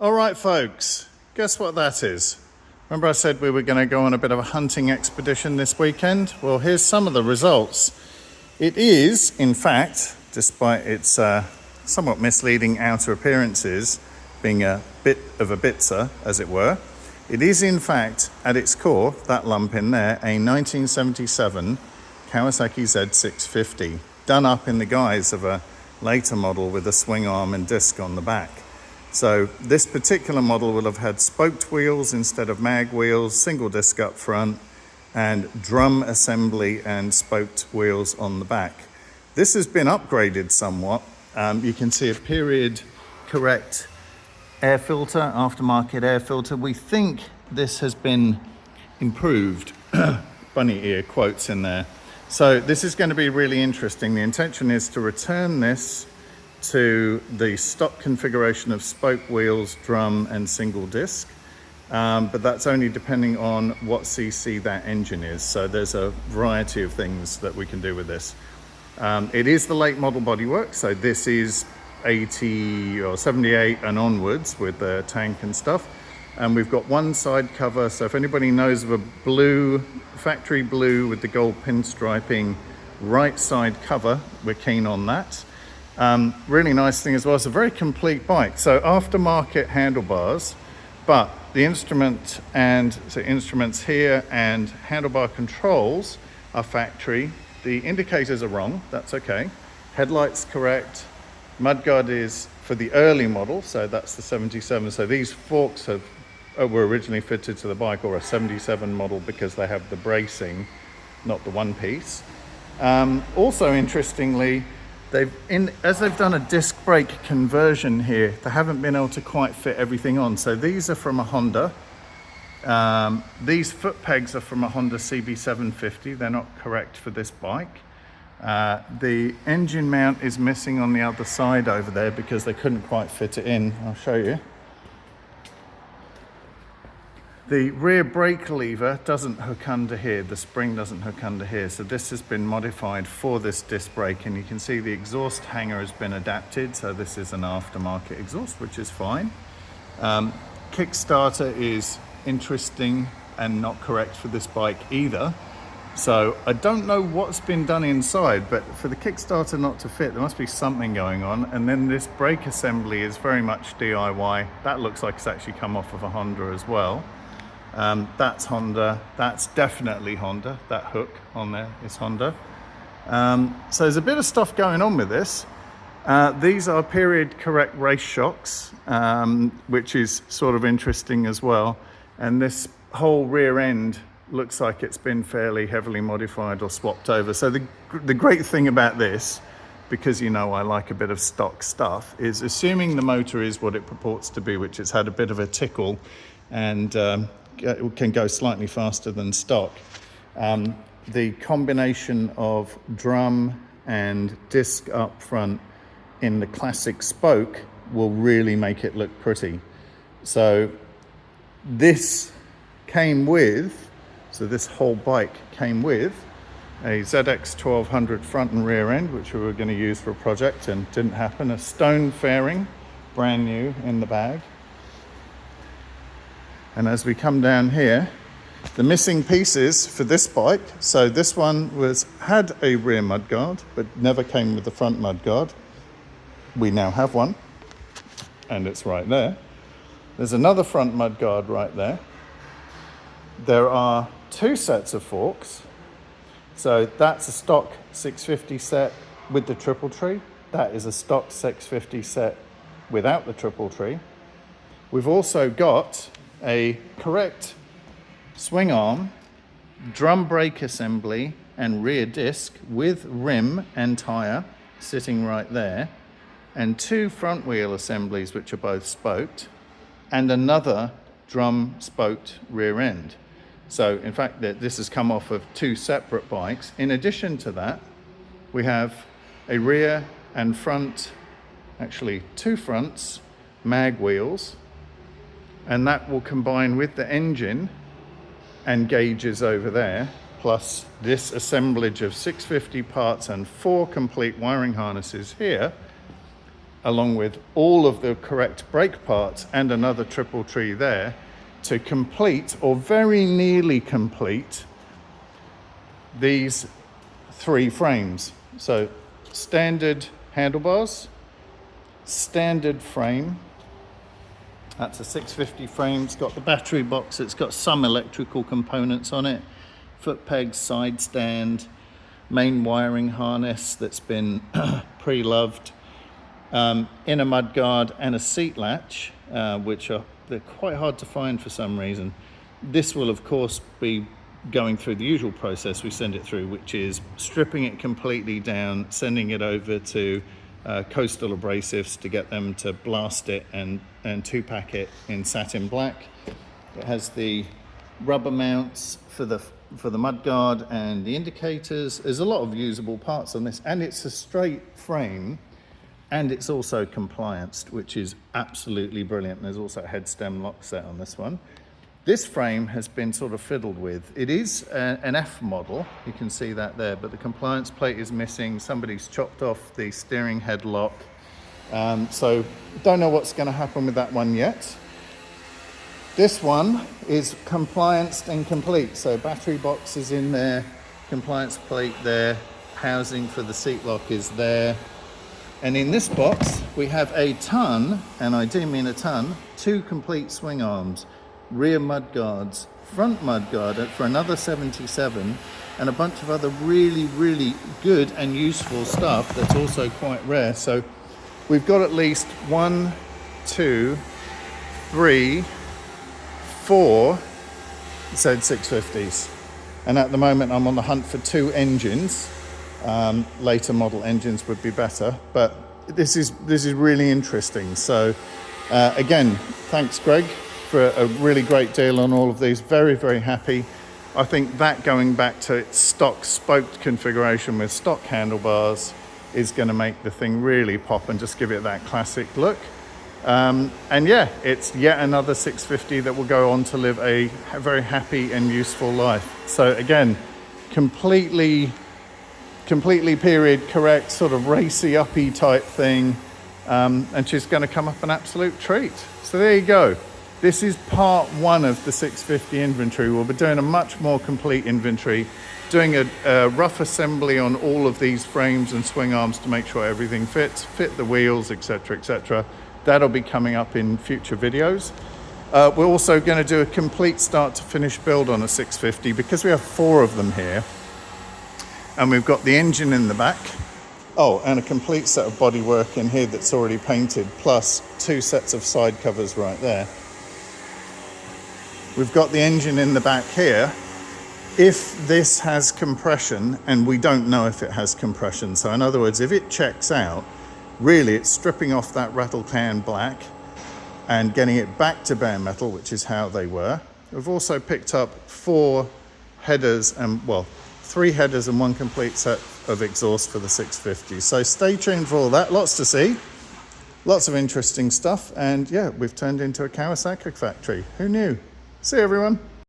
All right, folks, guess what that is? Remember I said we were going to go on a bit of a hunting expedition this weekend? Well, here's some of the results. It is, in fact, despite its somewhat misleading outer appearances, being a bit of a bitzer, as it were, it is, in fact, at its core, that lump in there, a 1977 Kawasaki Z650, done up in the guise of a later model with a swing arm and disc on the back. So this particular model will have had spoked wheels instead of mag wheels, single disc up front, and drum assembly and spoked wheels on the back. This has been upgraded somewhat. You can see a period correct air filter, aftermarket air filter. We think this has been improved. Bunny ear quotes in there. So this is going to be really interesting. The intention is to return this to the stock configuration of spoke wheels, drum and single disc, but that's only depending on what cc that engine is. So there's a variety of things that we can do with this. It is the late model bodywork, so this is 80 or 78 and onwards with the tank and stuff. And we've got one side cover, so if anybody knows of a blue, factory blue with the gold pinstriping right side cover, we're keen on that. Really nice thing as well. It's a very complete bike. So aftermarket handlebars, but the instrument and so instruments here and handlebar controls are factory. The indicators are wrong. That's okay. Headlights correct. Mudguard is for the early model, so that's the 77. So these forks were originally fitted to the bike, or a 77 model, because they have the bracing, not the one piece. Also interestingly, as they've done a disc brake conversion here, they haven't been able to quite fit everything on. So these are from a Honda. These foot pegs are from a Honda CB750. They're not correct for this bike. The engine mount is missing on the other side over there because they couldn't quite fit it in. I'll show you. The rear brake lever doesn't hook under here. The spring doesn't hook under here. So this has been modified for this disc brake, and you can see the exhaust hanger has been adapted. So this is an aftermarket exhaust, which is fine. Kickstarter is interesting and not correct for this bike either. So I don't know what's been done inside, but for the Kickstarter not to fit, there must be something going on. And then this brake assembly is very much DIY. That looks like it's actually come off of a Honda as well. That's Honda. That's definitely Honda. That hook on there is Honda. So there's a bit of stuff going on with this. These are period correct race shocks, which is sort of interesting as well. And this whole rear end looks like it's been fairly heavily modified or swapped over. So the great thing about this, because you know I like a bit of stock stuff, is assuming the motor is what it purports to be, which it's had a bit of a tickle and it can go slightly faster than stock. The combination of drum and disc up front in the classic spoke will really make it look pretty. So this whole bike came with a ZX 1200 front and rear end, which we were going to use for a project and didn't happen. A stone fairing, brand new in the bag. And as we come down here, the missing pieces for this bike. So this one had a rear mudguard, but never came with the front mudguard. We now have one, and it's right there. There's another front mudguard right there. There are two sets of forks. So that's a stock 650 set with the triple tree. That is a stock 650 set without the triple tree. We've also got a correct swing arm, drum brake assembly and rear disc with rim and tyre sitting right there, and two front wheel assemblies which are both spoked, and another drum spoked rear end. So in fact this has come off of two separate bikes. In addition to that, we have a rear and front, actually two fronts, mag wheels, and that will combine with the engine and gauges over there, plus this assemblage of 650 parts and 4 complete wiring harnesses here, along with all of the correct brake parts and another triple tree there, to complete, or very nearly complete, these 3 frames. So standard handlebars, standard frame. That's a 650 frame. It's got the battery box. It's got some electrical components on it. Foot pegs, side stand, main wiring harness that's been pre-loved, inner mudguard and a seat latch, which they're quite hard to find for some reason. This will of course be going through the usual process we send it through, which is stripping it completely down, sending it over to Coastal Abrasives to get them to blast it and 2-pack it in satin black. It has the rubber mounts for the mudguard and the indicators. There's a lot of usable parts on this, and it's a straight frame, and it's also complianced, which is absolutely brilliant. There's also a head stem lock set on this one. This frame has been sort of fiddled with. It is an F model, you can see that there, but the compliance plate is missing. Somebody's chopped off the steering head lock. So don't know what's going to happen with that one yet. This one is complianced and complete. So battery box is in there, compliance plate there, housing for the seat lock is there. And in this box, we have a ton, and I do mean a ton, 2 complete swing arms, rear mudguards, front mudguard for another 77, and a bunch of other really, really good and useful stuff that's also quite rare. So we've got at least 1, 2, 3, 4 Z650s. And at the moment I'm on the hunt for 2 engines. Later model engines would be better, but this is really interesting. So again, thanks Greg for a really great deal on all of these. Very, very happy. I think that going back to its stock spoked configuration with stock handlebars is going to make the thing really pop and just give it that classic look. And yeah, it's yet another 650 that will go on to live a very happy and useful life. So again, completely period correct, sort of racy uppy type thing, and she's going to come up an absolute treat. So there you go. This is part 1 of the 650 inventory. We'll be doing a much more complete inventory, doing a rough assembly on all of these frames and swing arms to make sure everything fits, fit the wheels, etc., etc. That'll be coming up in future videos. We're also going to do a complete start to finish build on a 650 because we have 4 of them here. And we've got the engine in the back. Oh, and a complete set of bodywork in here that's already painted, plus 2 sets of side covers right there. We've got the engine in the back here. If this has compression, and we don't know if it has compression, so in other words, if it checks out, really it's stripping off that rattle can black and getting it back to bare metal, which is how they were. We've also picked up 4 headers and, well, 3 headers and 1 complete set of exhaust for the 650. So stay tuned for all that. Lots to see, lots of interesting stuff. And yeah, we've turned into a Kawasaki factory. Who knew? See you, everyone.